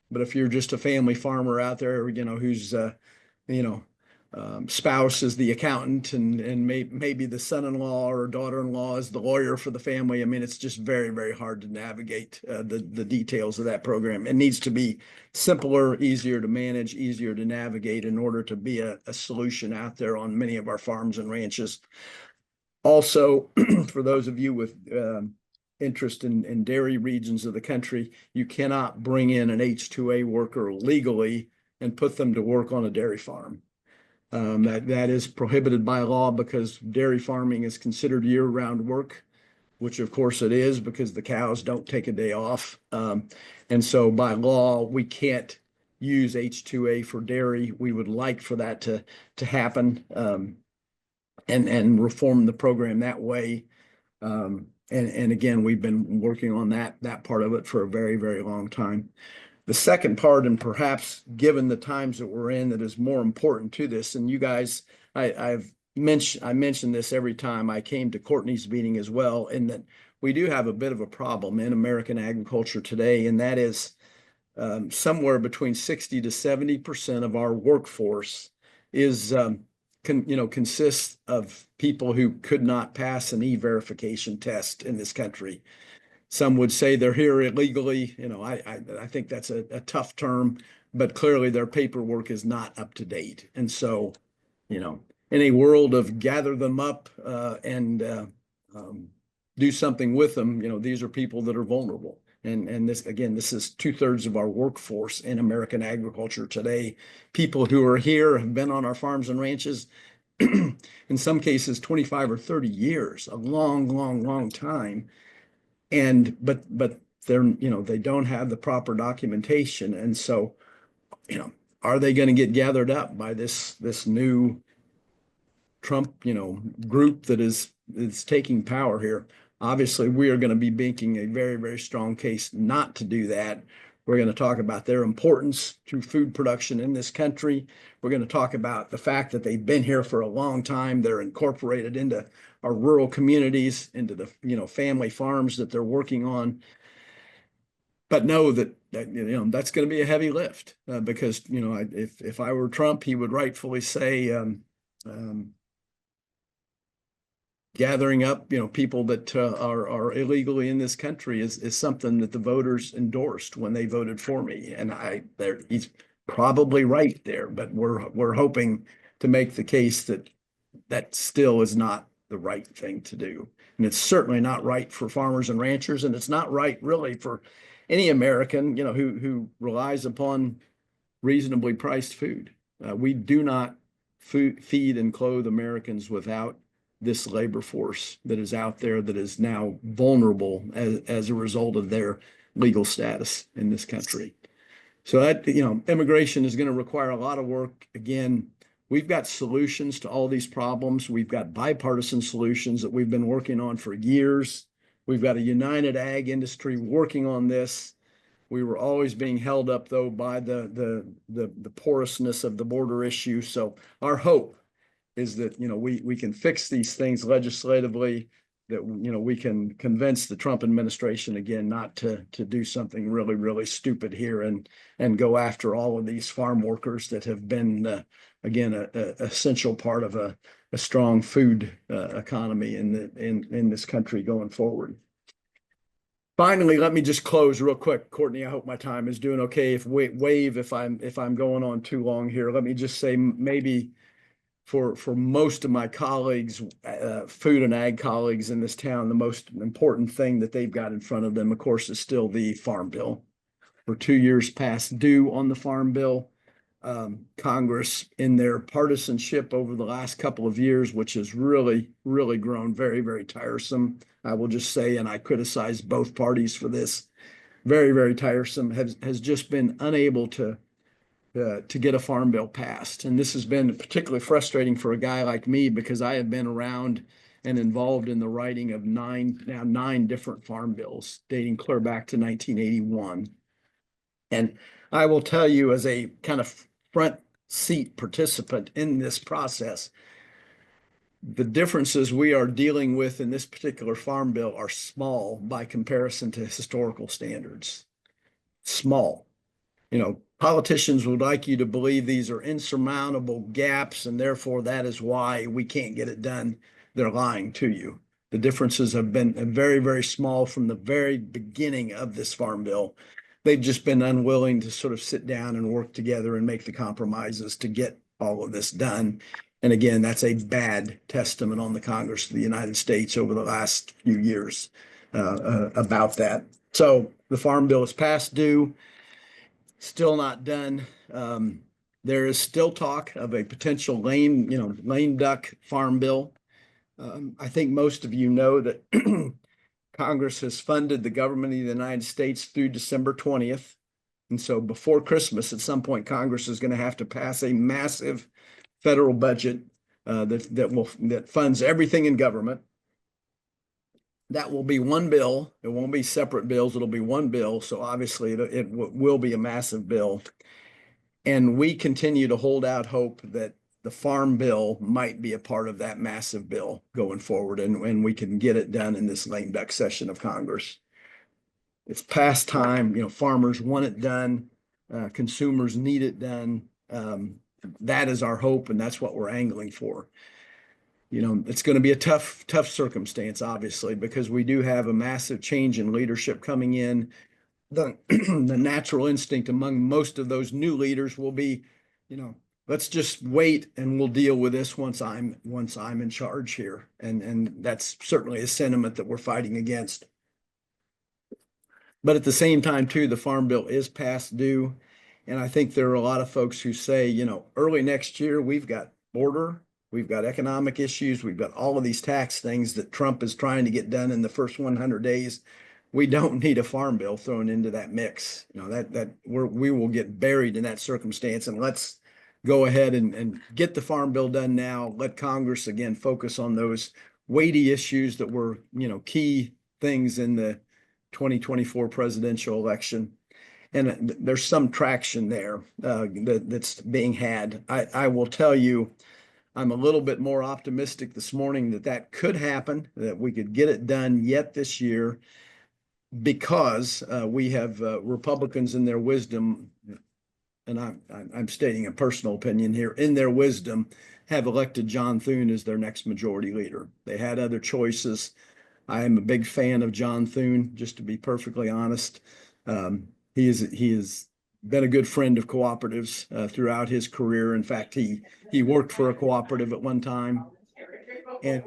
But if you're just a family farmer out there, whose spouse is the accountant and maybe the son-in-law or daughter-in-law is the lawyer for the family, I mean, it's just very, very hard to navigate the details of that program. It needs to be simpler, easier to manage, easier to navigate in order to be a solution out there on many of our farms and ranches. Also, for those of you with interest in dairy regions of the country, you cannot bring in an H-2A worker legally and put them to work on a dairy farm. That is prohibited by law because dairy farming is considered year-round work, which of course it is because the cows don't take a day off. And so by law, we can't use H-2A for dairy. We would like for that to happen and reform the program that way. And again, we've been working on that part of it for a very, very long time. The second part, and perhaps given the times that we're in, that is more important to this, and you guys, I mention this every time I came to Courtney's meeting as well, in that we do have a bit of a problem in American agriculture today, and that is somewhere between 60 to 70% of our workforce is consists of people who could not pass an e-verification test in this country. Some would say they're here illegally. I think that's a tough term, but clearly their paperwork is not up to date. And so, in a world of gather them up and do something with them, these are people that are vulnerable. And this, again, this is 2/3 of our workforce in American agriculture today. People who are here, have been on our farms and ranches, in some cases 25 or 30 years, a long, long, long time. And but they're, they don't have the proper documentation. And so, are they going to get gathered up by this new Trump, group that is taking power here? Obviously, we are going to be making a very, very strong case not to do that. We're going to talk about their importance to food production in this country. We're going to talk about the fact that they've been here for a long time. They're incorporated into our rural communities, into the, family farms that they're working on. But know that that's going to be a heavy lift because, if I were Trump, he would rightfully say, gathering up, people that are illegally in this country is something that the voters endorsed when they voted for me, and he's probably right there. But we're hoping to make the case that that still is not the right thing to do, and it's certainly not right for farmers and ranchers, and it's not right really for any American, who relies upon reasonably priced food. We do not feed and clothe Americans without this labor force that is out there that is now vulnerable as a result of their legal status in this country. So that, immigration is going to require a lot of work. Again, we've got solutions to all these problems. We've got bipartisan solutions that we've been working on for years. We've got a united ag industry working on this. We were always being held up, though, by the porousness of the border issue. So our hope is that, we can fix these things legislatively, that, we can convince the Trump administration again not to do something really, really stupid here and go after all of these farm workers that have been, again, a essential part of a strong food economy in this country going forward. Finally, let me just close real quick. Courtney, I hope my time is doing okay. Wave if I'm going on too long here. Let me just say, maybe for most of my colleagues, food and ag colleagues in this town, the most important thing that they've got in front of them, of course, is still the Farm Bill. We're 2 years past due on the Farm Bill. Congress, in their partisanship over the last couple of years, which has really, really grown very, very tiresome, I will just say, and I criticize both parties for this, very, very tiresome, has just been unable to get a Farm Bill passed. And this has been particularly frustrating for a guy like me, because I have been around and involved in the writing of nine different farm bills dating clear back to 1981. And I will tell you, as a kind of front seat participant in this process, the differences we are dealing with in this particular farm bill are small by comparison to historical standards. Small. Politicians would like you to believe these are insurmountable gaps, and therefore that is why we can't get it done. They're lying to you. The differences have been very, very small from the very beginning of this farm bill. They've just been unwilling to sort of sit down and work together and make the compromises to get all of this done. And again, that's a bad testament on the Congress of the United States over the last few years about that. So the Farm Bill is past due, still not done. There is still talk of a potential lame duck farm bill. I think most of you know that Congress has funded the government of the United States through December 20th. And so before Christmas, at some point, Congress is going to have to pass a massive federal budget that funds everything in government. That will be one bill. It won't be separate bills. It'll be one bill. So obviously it will be a massive bill. And we continue to hold out hope that the Farm Bill might be a part of that massive bill going forward, and we can get it done in this lame duck session of Congress. It's past time. Farmers want it done. Consumers need it done. That is our hope, and that's what we're angling for. It's going to be a tough circumstance, obviously, because we do have a massive change in leadership coming in. The natural instinct among most of those new leaders will be, let's just wait and we'll deal with this once I'm in charge here. And that's certainly a sentiment that we're fighting against. But at the same time, too, the Farm Bill is past due. And I think there are a lot of folks who say, early next year, we've got border, we've got economic issues, we've got all of these tax things that Trump is trying to get done in the first 100 days. We don't need a farm bill thrown into that mix. You know, we will get buried in that circumstance, and let's go ahead and get the farm bill done now. Let Congress again focus on those weighty issues that were, you know, key things in the 2024 presidential election. And there's some traction there that's being had. I will tell you, I'm a little bit more optimistic this morning that could happen, that we could get it done yet this year, because we have Republicans in their wisdom, and I'm stating a personal opinion here, in their wisdom, have elected John Thune as their next majority leader. They had other choices. I am a big fan of John Thune, just to be perfectly honest. He has been a good friend of cooperatives throughout his career. In fact, he worked for a cooperative at one time, and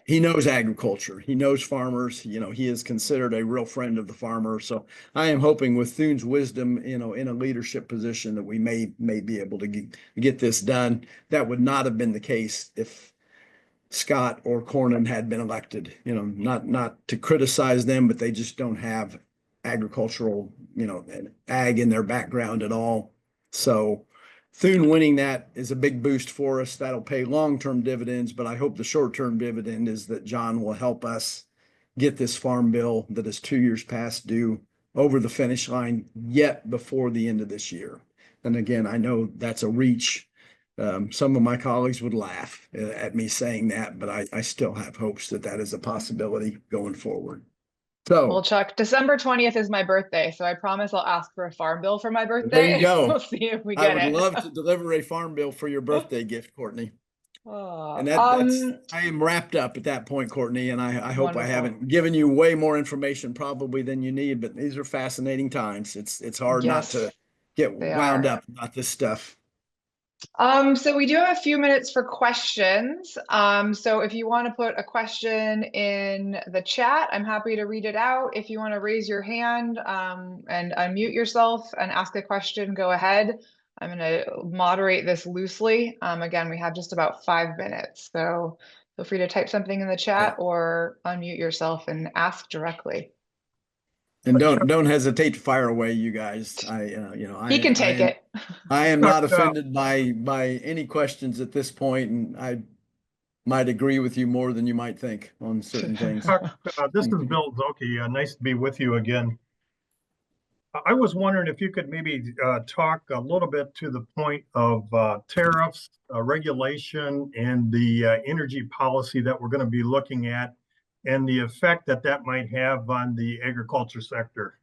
he knows agriculture. He knows farmers. You know, he is considered a real friend of the farmer. So I am hoping with Thune's wisdom, you know, in a leadership position, that we may be able to get this done. That would not have been the case if Scott or Cornyn had been elected. You know, not to criticize them, but they just don't have agricultural, you know, ag in their background at all. So Thune winning that is a big boost for us. That'll pay long-term dividends, but I hope the short-term dividend is that John will help us get this farm bill that is 2 years past due over the finish line yet before the end of this year. And again, I know that's a reach. Some of my colleagues would laugh at me saying that, but I still have hopes that is a possibility going forward. So, well, Chuck, December 20th is my birthday, so I promise I'll ask for a farm bill for my birthday. There you go. We'll see if we I get would it. love to deliver a farm bill for your birthday gift, Courtney. And Um, I am wrapped up at that point, Courtney, and I hope I Wonderful. haven't given you way more information probably than you need, but these are fascinating times. It's hard not Yes, to get they wound are. up about this stuff. So we do have a few minutes for questions. So if you want to put a question in the chat, I'm happy to read it out. If you want to raise your hand and unmute yourself and ask a question, go ahead. I'm going to moderate this loosely. Again, we have just about 5 minutes, so feel free to type something in the chat or unmute yourself and ask directly. And don't hesitate to fire away, you guys. He can take it. I am not offended by any questions at this point, and I might agree with you more than you might think on certain things. This is Bill Zoki. Nice to be with you again. I was wondering if you could maybe talk a little bit to the point of tariffs, regulation, and the energy policy that we're going to be looking at, and the effect that might have on the agriculture sector.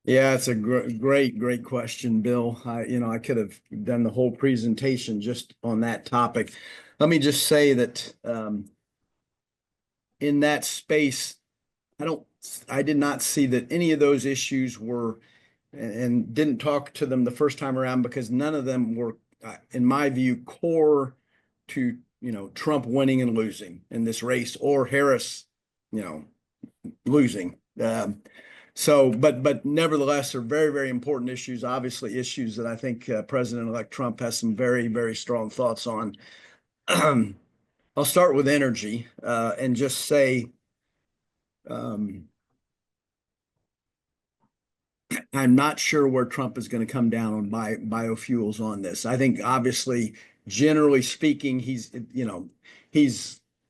Yeah, it's a great question, Bill. I could have done the whole presentation just on that topic. Let me just say that in that space, I did not see that any of those issues were, and didn't talk to them the first time around, because none of them were, in my view, core to, Trump winning and losing in this race, or Harris, losing. But nevertheless, are very, very important issues, obviously issues that I think President-elect Trump has some very, very strong thoughts on. I'll start with energy and just say, I'm not sure where Trump is going to come down on biofuels on this. I think obviously, generally speaking, he's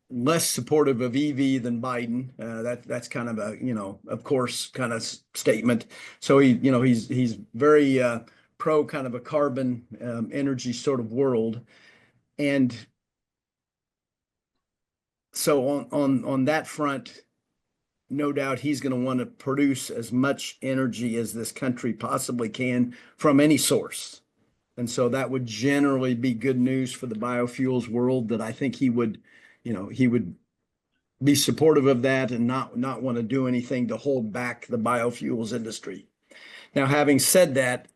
less supportive of EV than Biden. That's kind of a, of course, kind of statement. So he's very pro kind of a carbon energy sort of world. And so on that front, no doubt he's going to want to produce as much energy as this country possibly can from any source. And so that would generally be good news for the biofuels world, that I think he would be supportive of that and not want to do anything to hold back the biofuels industry. Now, having said that,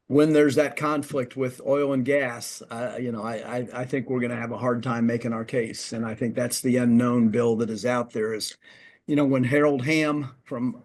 when there's that conflict with oil and gas, I think we're going to have a hard time making our case. And I think that's the unknown bill that is out there is, when Harold Hamm from,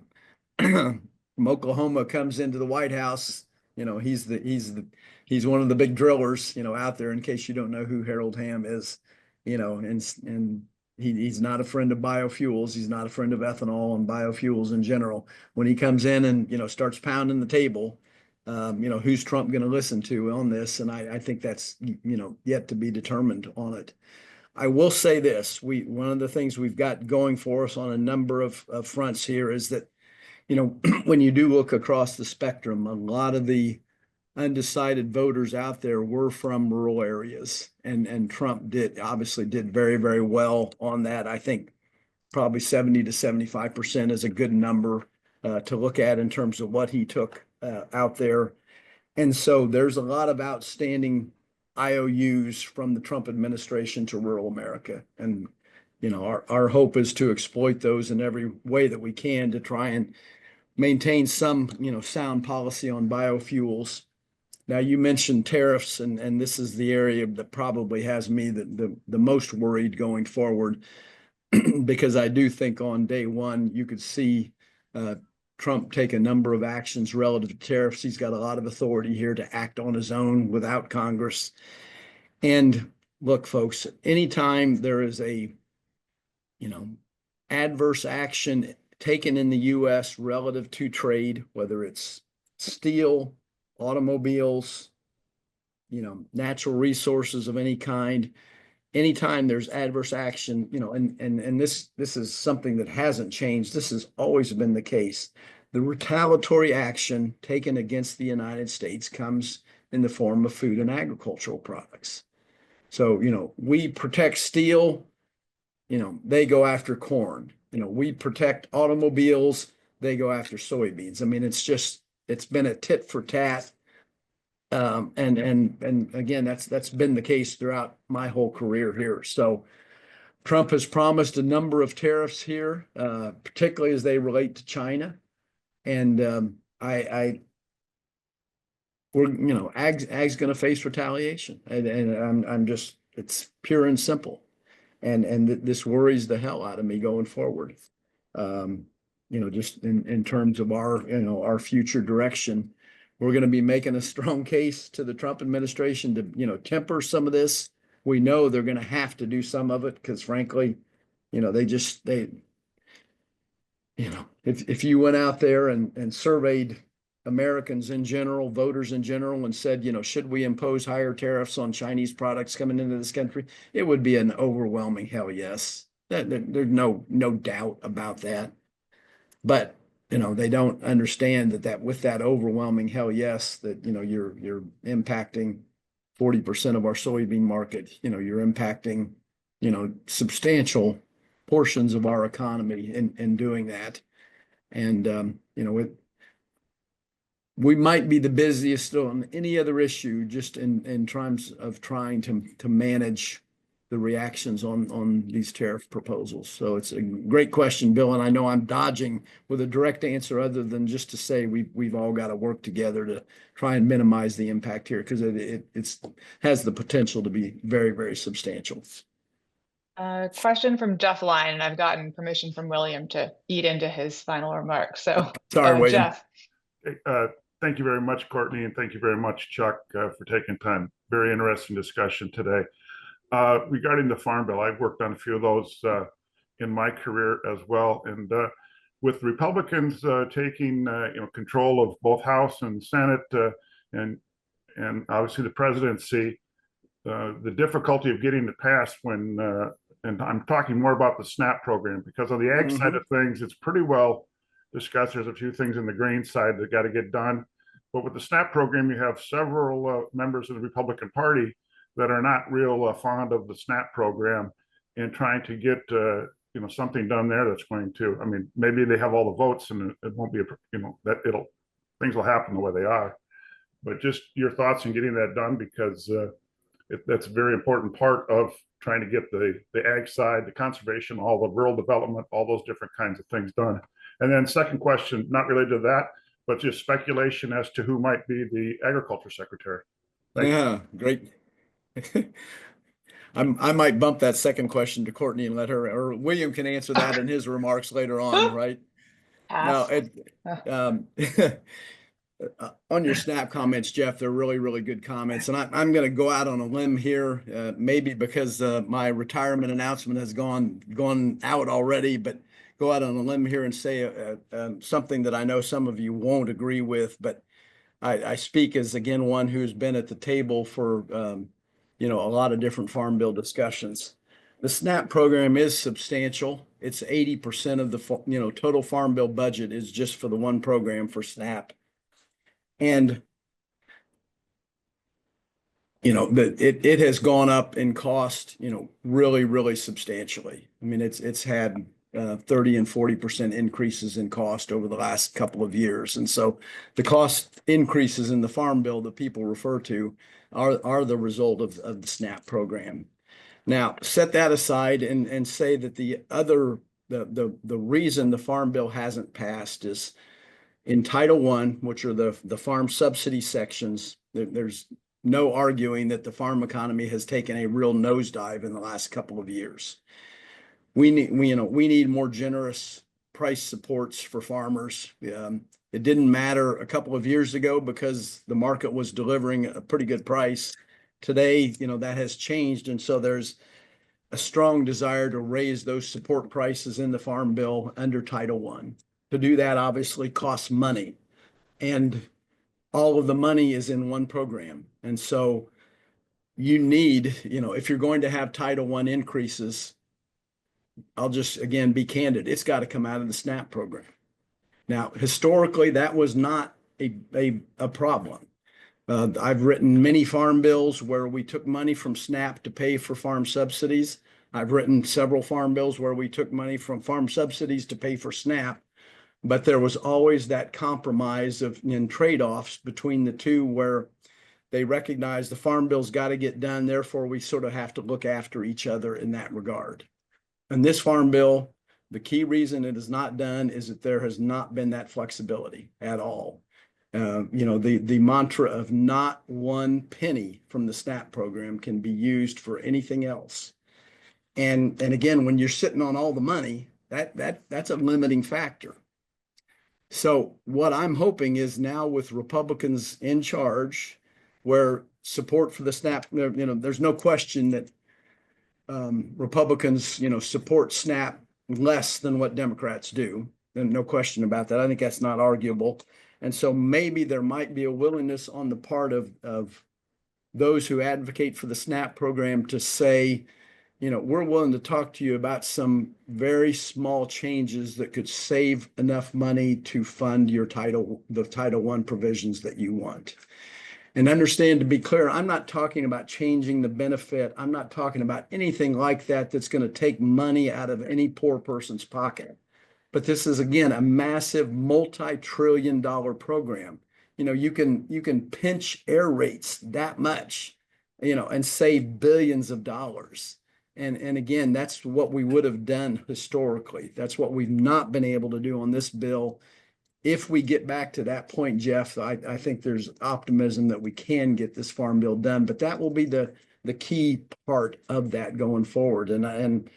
from Oklahoma comes into the White House, he's one of the big drillers, out there, in case you don't know who Harold Hamm is, and he's not a friend of biofuels. He's not a friend of ethanol and biofuels in general. When he comes in and, starts pounding the table, who's Trump going to listen to on this? And I think that's, yet to be determined on it. I will say this, one of the things we've got going for us on a number of fronts here is that, when you do look across the spectrum, a lot of the undecided voters out there were from rural areas, and Trump obviously did very, very well on that. I think probably 70 to 75% is a good number to look at in terms of what he took out there. And so there's a lot of outstanding IOUs from the Trump administration to rural America. And, our hope is to exploit those in every way that we can to try and maintain some, sound policy on biofuels. Now, you mentioned tariffs, and this is the area that probably has me the most worried going forward, because I do think on day one, you could see Trump take a number of actions relative to tariffs. He's got a lot of authority here to act on his own without Congress. And look, folks, anytime there is a, adverse action taken in the U.S. relative to trade, whether it's steel, automobiles, natural resources of any kind, anytime there's adverse action, and this is something that hasn't changed. This has always been the case. The retaliatory action taken against the United States comes in the form of food and agricultural products. So, we protect steel, they go after corn. We protect automobiles, they go after soybeans. I mean, it's been a tit for tat. And again, that's been the case throughout my whole career here. So Trump has promised a number of tariffs here, particularly as they relate to China. And ag's going to face retaliation, and I'm just, it's pure and simple. And this worries the hell out of me going forward. Just in terms of our future direction, we're going to be making a strong case to the Trump administration to, temper some of this. We know they're going to have to do some of it because, frankly, if you went out there and surveyed Americans in general, voters in general, and said, should we impose higher tariffs on Chinese products coming into this country? It would be an overwhelming hell yes. There's no doubt about that. But, they don't understand that with that overwhelming hell yes, that, you're impacting 40% of our soybean market. You're impacting, substantial portions of our economy in doing that. And, we might be the busiest on any other issue, just in terms of trying to manage the reactions on these tariff proposals. So it's a great question, Bill, and I know I'm dodging with a direct answer other than just to say we've all got to work together to try and minimize the impact here, because it has the potential to be very, very substantial. Question from Jeff Lyon, and I've gotten permission from William to eat into his final remarks. So, sorry, William. Jeff. Thank you very much, Courtney, and thank you very much, Chuck, for taking time. Very interesting discussion today. Regarding the Farm Bill, I've worked on a few of those in my career as well. And with Republicans taking control of both House and Senate, and obviously the presidency, the difficulty of getting it passed when, and I'm talking more about the SNAP program, because on the ag side of things, it's pretty well discussed. There's a few things in the grain side that got to get done. But with the SNAP program, you have several members of the Republican Party that are not real fond of the SNAP program and trying to get something done there that's going to, I mean, maybe they have all the votes and it won't be things will happen the way they are. But just your thoughts on getting that done, because that's a very important part of trying to get the ag side, the conservation, all the rural development, all those different kinds of things done. And then second question, not related to that, but just speculation as to who might be the agriculture secretary. Great. I might bump that second question to Courtney and let her, or William can answer that in his remarks later on, right? No, Pass. on your SNAP comments, Jeff, they're really, really good comments. And I'm going to go out on a limb here, maybe because my retirement announcement has gone out already, but go out on a limb here and say something that I know some of you won't agree with, but I speak as, again, one who's been at the table for, a lot of different farm bill discussions. The SNAP program is substantial. It's 80% of the, total farm bill budget is just for the one program for SNAP. And, it has gone up in cost, really, really substantially. I mean, it's had 30 and 40% increases in cost over the last couple of years. And so the cost increases in the farm bill that people refer to are the result of the SNAP program. Now, set that aside and say that the reason the farm bill hasn't passed is in Title I, which are the farm subsidy sections. There's no arguing that the farm economy has taken a real nosedive in the last couple of years. We need more generous price supports for farmers. It didn't matter a couple of years ago because the market was delivering a pretty good price. Today, that has changed. And so there's a strong desire to raise those support prices in the farm bill under Title I. To do that obviously costs money, and all of the money is in one program. And so you need, if you're going to have Title I increases, I'll just, again, be candid, it's got to come out of the SNAP program. Now, historically, that was not a problem. I've written many farm bills where we took money from SNAP to pay for farm subsidies. I've written several farm bills where we took money from farm subsidies to pay for SNAP. But there was always that compromise in trade-offs between the two where they recognize the farm bill's got to get done. Therefore, we sort of have to look after each other in that regard. And this farm bill, the key reason it is not done is that there has not been that flexibility at all. The mantra of not one penny from the SNAP program can be used for anything else. And again, when you're sitting on all the money, that's a limiting factor. So what I'm hoping is now with Republicans in charge, where support for the SNAP, there's no question that Republicans, support SNAP less than what Democrats do. And no question about that. I think that's not arguable. And so maybe there might be a willingness on the part of those who advocate for the SNAP program to say, we're willing to talk to you about some very small changes that could save enough money to fund the Title I provisions that you want. And understand, to be clear, I'm not talking about changing the benefit. I'm not talking about anything like that that's going to take money out of any poor person's pocket. But this is, again, a massive multi-trillion-dollar program. You can pinch air rates that much, and save billions of dollars. And again, that's what we would have done historically. That's what we've not been able to do on this bill. If we get back to that point, Jeff, I think there's optimism that we can get this farm bill done, but that will be the key part of that going forward. And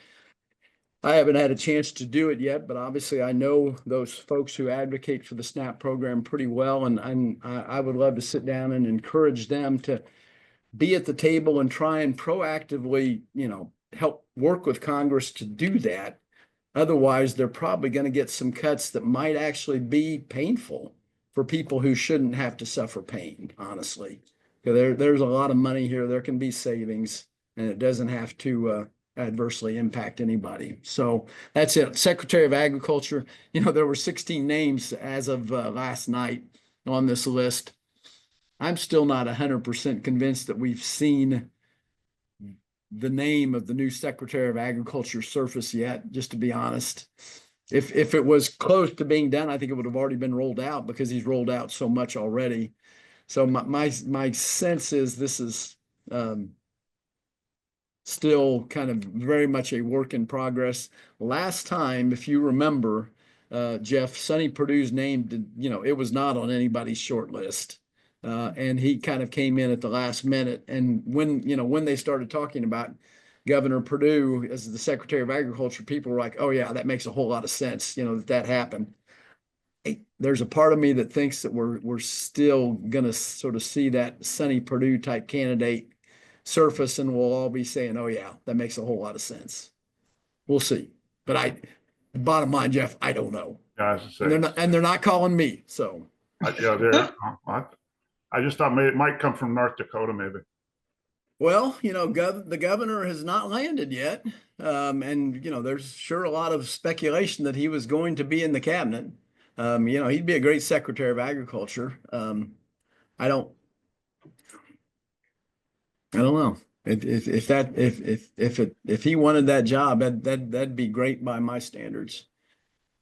I haven't had a chance to do it yet, but obviously I know those folks who advocate for the SNAP program pretty well. And I would love to sit down and encourage them to be at the table and try and proactively, help work with Congress to do that. Otherwise, they're probably going to get some cuts that might actually be painful for people who shouldn't have to suffer pain, honestly. There's a lot of money here. There can be savings, and it doesn't have to adversely impact anybody. So that's it. Secretary of Agriculture, there were 16 names as of last night on this list. I'm still not 100% convinced that we've seen the name of the new Secretary of Agriculture surface yet, just to be honest. If it was close to being done, I think it would have already been rolled out because he's rolled out so much already. So my sense is this is still kind of very much a work in progress. Last time, if you remember, Jeff, Sonny Perdue's name, it was not on anybody's short list. And he kind of came in at the last minute. And when they started talking about Governor Perdue as the Secretary of Agriculture, people were like, oh yeah, that makes a whole lot of sense, that happened. there's a part of me that thinks that we're still gonna sort of see that Sonny Perdue type candidate surface, and we'll all be saying, "Oh yeah, that makes a whole lot of sense." We'll see. But bottom line, Jeff, I don't know. Yeah, as I And say, they're not calling me. So yeah, there. I just thought maybe it might come from North Dakota, maybe. well, the governor has not landed yet. And there's sure a lot of speculation that he was going to be in the cabinet. He'd be a great Secretary of Agriculture. I don't know. If he wanted that job, that'd be great by my standards.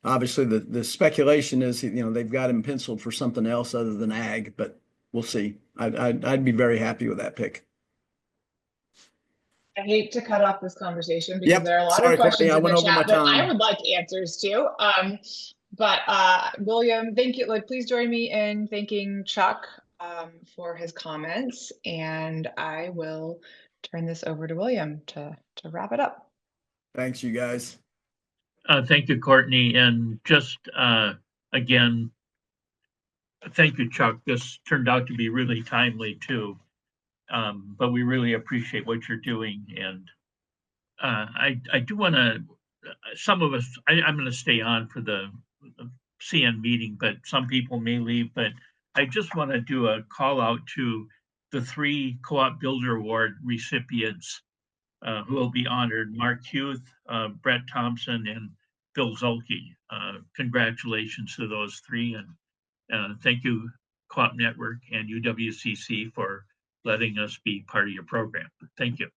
Obviously, the speculation is, they've got him penciled for something else other than ag, but we'll see. I'd be very happy with that pick. I hate to cut off this conversation because Yep. there are a lot Sorry, of questions Courtney, I in went the over my chat that I time. would like answers to. But William, thank you. Please join me in thanking Chuck for his comments, and I will turn this over to William to wrap it up. Thanks, you guys. Thank you, Courtney. And just again, thank you, Chuck. This turned out to be really timely too. But we really appreciate what you're doing. And I do want to, some of us, I'm going to stay on for the CN meeting, but some people may leave. But I just want to do a call out to the 3 Co-op Builder Award recipients who will be honored: Mark Huth, Brett Thompson, and Phil Zulke. Congratulations to those 3, and thank you, Co-op Network and UWCC, for letting us be part of your program. Thank you.